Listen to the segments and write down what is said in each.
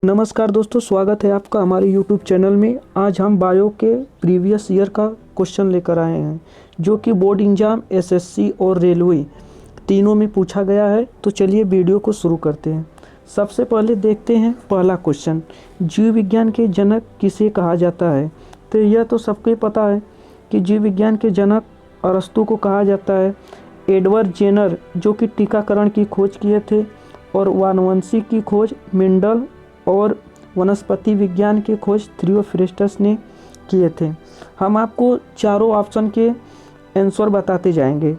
नमस्कार दोस्तों, स्वागत है आपका हमारे YouTube चैनल में। आज हम बायो के प्रीवियस ईयर का क्वेश्चन लेकर आए हैं जो कि बोर्ड एग्जाम, एसएससी और रेलवे तीनों में पूछा गया है। तो चलिए वीडियो को शुरू करते हैं। सबसे पहले देखते हैं पहला क्वेश्चन, जीव विज्ञान के जनक किसे कहा जाता है। तो यह तो सबको पता है कि जीव विज्ञान के जनक अरस्तु को कहा जाता है। एडवर्ड जेनर जो कि टीकाकरण की खोज किए थे, और वानवंशी की खोज मेंडल, और वनस्पति विज्ञान की खोज थियोफ्रिस्टस ने किए थे। हम आपको चारों ऑप्शन के आंसर बताते जाएंगे।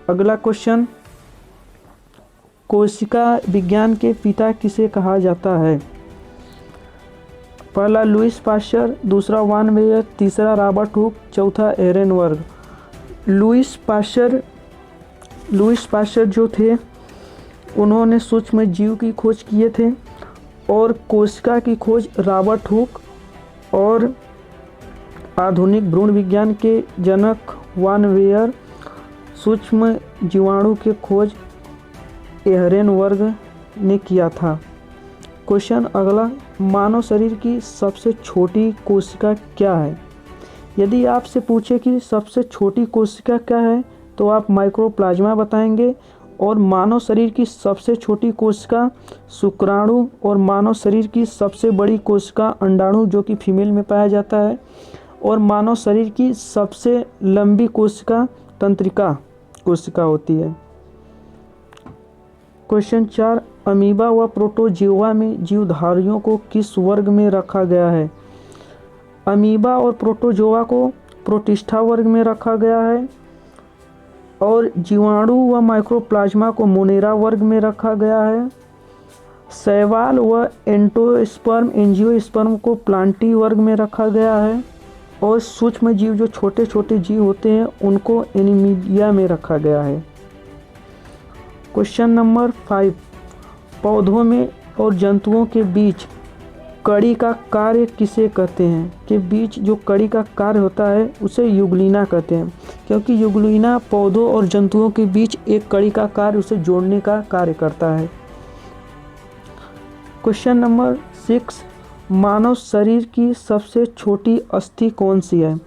अगला क्वेश्चन, कोशिका विज्ञान के पिता किसे कहा जाता है। पहला लुईस पाश्चर, दूसरा वान मेयर, तीसरा रॉबर्ट हुक, चौथा एरेनबर्ग। लुईस पाश्चर जो थे उन्होंने सूक्ष्म जीव की खोज किए थे, और कोशिका की खोज रॉबर्ट हुक, और आधुनिक भ्रूण विज्ञान के जनक वान वेयर, सूक्ष्म जीवाणु की खोज एरेनबर्ग ने किया था। क्वेश्चन अगला, मानव शरीर की सबसे छोटी कोशिका क्या है। यदि आपसे पूछे कि सबसे छोटी कोशिका क्या है तो आप माइक्रोप्लाज्मा बताएंगे, और मानव शरीर की सबसे छोटी कोशिका शुक्राणु, और मानव शरीर की सबसे बड़ी कोशिका अंडाणु जो कि फीमेल में पाया जाता है, और मानव शरीर की सबसे लंबी कोशिका तंत्रिका कोशिका होती है। क्वेश्चन 4, अमीबा व प्रोटोजोआ में जीवधारियों को किस वर्ग में रखा गया है। अमीबा और प्रोटोजोआ को प्रोटिस्टा वर्ग में रखा गया है, और जीवाणु व माइक्रोप्लाज्मा को मोनेरा वर्ग में रखा गया है। शैवाल व एंटोस्पर्म, एंजियोस्पर्म को प्लांटी वर्ग में रखा गया है, और सूक्ष्म जीव जो छोटे छोटे जीव होते हैं उनको एनीमिडिया में रखा गया है। क्वेश्चन नंबर 5, पौधों में और जंतुओं के बीच कड़ी का कार्य किसे कहते हैं। के बीच जो कड़ी का कार्य होता है उसे युगलिना कहते हैं, क्योंकि युगलिना पौधों और जंतुओं के बीच एक कड़ी का कार्य, उसे जोड़ने का कार्य करता है। क्वेश्चन नंबर 6, मानव शरीर की सबसे छोटी अस्थि कौन सी है।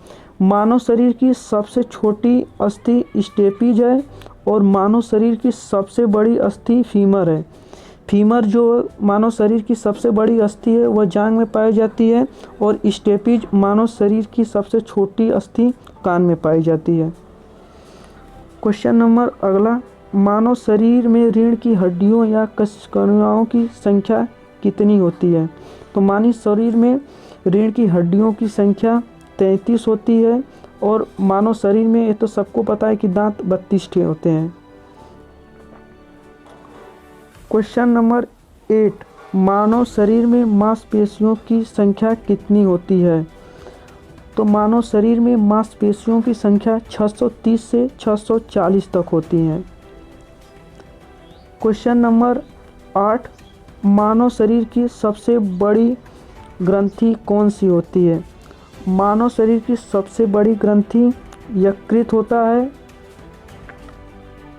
मानव शरीर की सबसे छोटी अस्थि स्टेपीज है, और मानव शरीर की सबसे बड़ी अस्थि फीमर है। फीमर जो मानव शरीर की सबसे बड़ी अस्थि है वह जांघ में पाई जाती है, और स्टेपीज मानव शरीर की सबसे छोटी अस्थि कान में पाई जाती है। क्वेश्चन नंबर अगला, मानव शरीर में रीढ़ की हड्डियों या कोशिकाओं की संख्या कितनी होती है। तो मानव शरीर में रीढ़ की हड्डियों की संख्या 33 होती है, और मानव शरीर में ये तो सबको पता है कि दांत 32 होते हैं। क्वेश्चन नंबर 8, मानव शरीर में मांसपेशियों की संख्या कितनी होती है। तो मानव शरीर में मांसपेशियों की संख्या 630 से 640 तक होती हैं। क्वेश्चन नंबर 8, मानव शरीर की सबसे बड़ी ग्रंथि कौन सी होती है। मानव शरीर की सबसे बड़ी ग्रंथि यकृत होता है,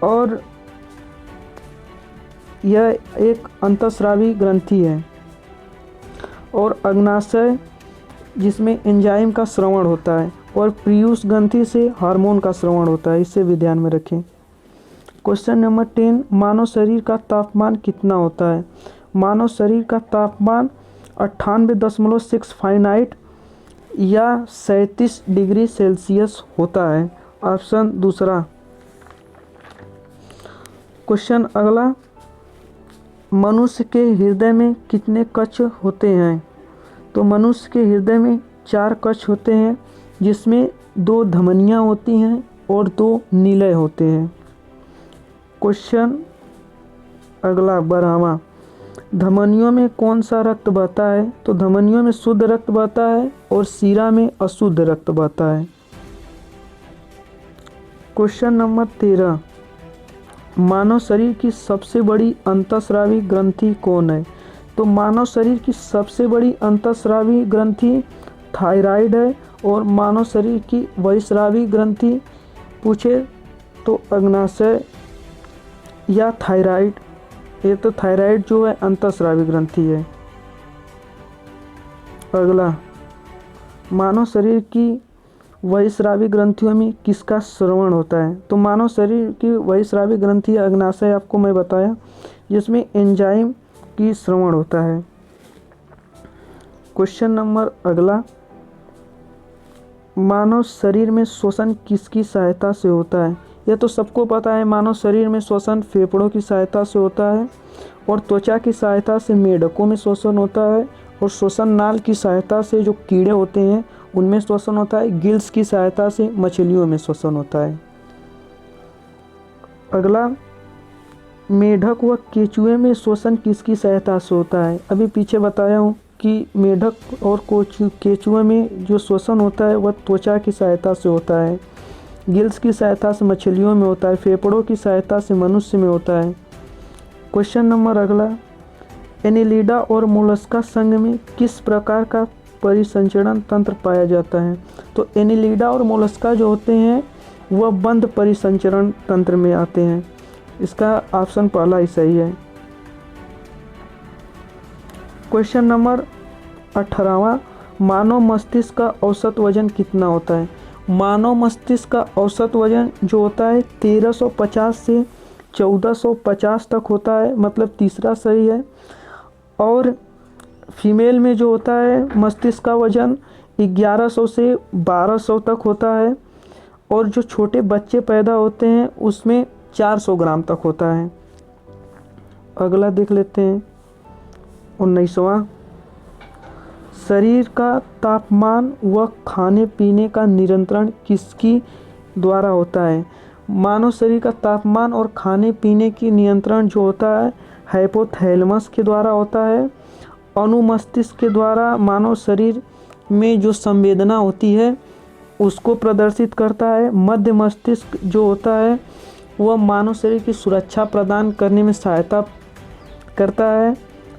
और यह एक अंतःस्रावी ग्रंथि है, और अग्नाशय जिसमें एंजाइम का स्रवण होता है, और पीयूष ग्रंथि से हार्मोन का स्रवण होता है। इसे भी ध्यान में रखें। क्वेश्चन नंबर 10, मानव शरीर का तापमान कितना होता है। मानव शरीर का तापमान 98.6 फारेनहाइट या 37 डिग्री सेल्सियस होता है। ऑप्शन दूसरा। क्वेश्चन अगला, मनुष्य के हृदय में कितने कक्ष होते हैं। तो मनुष्य के हृदय में 4 कक्ष होते हैं, जिसमें 2 धमनियाँ होती हैं और 2 निलय होते हैं। क्वेश्चन अगला 12वां, धमनियों में कौन सा रक्त बहता है। तो धमनियों में शुद्ध रक्त बहता है, और शिरा में अशुद्ध रक्त बहता है। क्वेश्चन नंबर 13, मानव शरीर की सबसे बड़ी अंतःस्रावी ग्रंथि कौन है। तो मानव शरीर की सबसे बड़ी अंतःस्रावी ग्रंथि थायराइड है, और मानव शरीर की बहिस्रावी ग्रंथि पूछे तो अग्नाशय या थायराइड, ये तो थायराइड जो है अंतःस्रावी ग्रंथि है। अगला, मानव शरीर की बहिस्रावी ग्रंथियों में किसका श्रवण होता है? तो मानव शरीर की बहिस्रावी ग्रंथि अग्नाशय आपको मैं बताया, जिसमें एंजाइम की श्रवण होता है। क्वेश्चन नंबर अगला, मानव शरीर में श्वसन किसकी सहायता से होता है? यह तो सबको पता है, मानव शरीर में श्वसन फेफड़ों की सहायता से होता है, और त्वचा की सहायता से मेढकों में श्वसन होता है, और श्वसन नाल की सहायता से जो कीड़े होते हैं उनमें श्वसन होता है। गिल्स की सहायता से मछलियों में श्वसन होता है। अगला, मेढक व केंचुए में श्वसन किसकी सहायता से होता है? अभी पीछे बताया हूँ कि मेढक और केंचुए में जो श्वसन होता है वह त्वचा की सहायता से होता है, गिल्स की सहायता से मछलियों में होता है, फेफड़ों की सहायता से मनुष्य में होता है। क्वेश्चन नंबर अगला, एनिलिडा और मोलस्का संघ में किस प्रकार का परिसंचरण तंत्र पाया जाता है? तो एनिलिडा और मोलस्का जो होते हैं वह बंद परिसंचरण तंत्र में आते हैं। इसका ऑप्शन पहला ही सही है। क्वेश्चन नंबर 18वां, मानव मस्तिष्क का औसत वजन कितना होता है? मानव मस्तिष्क का औसत वजन जो होता है 1350 से 1450 तक होता है, मतलब तीसरा सही है। और फीमेल में जो होता है मस्तिष्क का वजन 1100 से 1200 तक होता है, और जो छोटे बच्चे पैदा होते हैं उसमें 400 ग्राम तक होता है। अगला देख लेते हैं 19वां, शरीर का तापमान व खाने पीने का नियंत्रण किसकी द्वारा होता है? मानव शरीर का तापमान और खाने पीने की नियंत्रण जो होता है हाइपोथैलेमस के द्वारा होता है। अनुमस्तिष्क के द्वारा मानव शरीर में जो संवेदना होती है उसको प्रदर्शित करता है। मध्य मस्तिष्क जो होता है वह मानव शरीर की सुरक्षा प्रदान करने में सहायता करता है।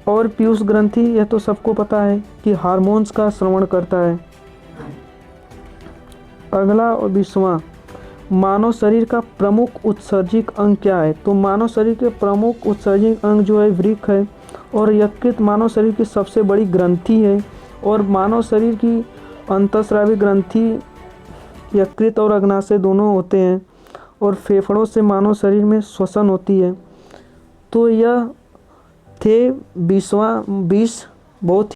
और पीयूष ग्रंथि, यह तो सबको पता है कि हार्मोन्स का श्रवण करता है। अगला और 20वां, मानव शरीर का प्रमुख उत्सर्जिक अंग क्या है? तो मानव शरीर के प्रमुख उत्सर्जिक अंग जो है वृक्क है, और यकृत मानव शरीर की सबसे बड़ी ग्रंथि है। और मानव शरीर की अंतःस्रावी ग्रंथि यकृत और अग्नाशय दोनों होते हैं, और फेफड़ों से मानव शरीर में श्वसन होती है। तो यह थे 20 बहुत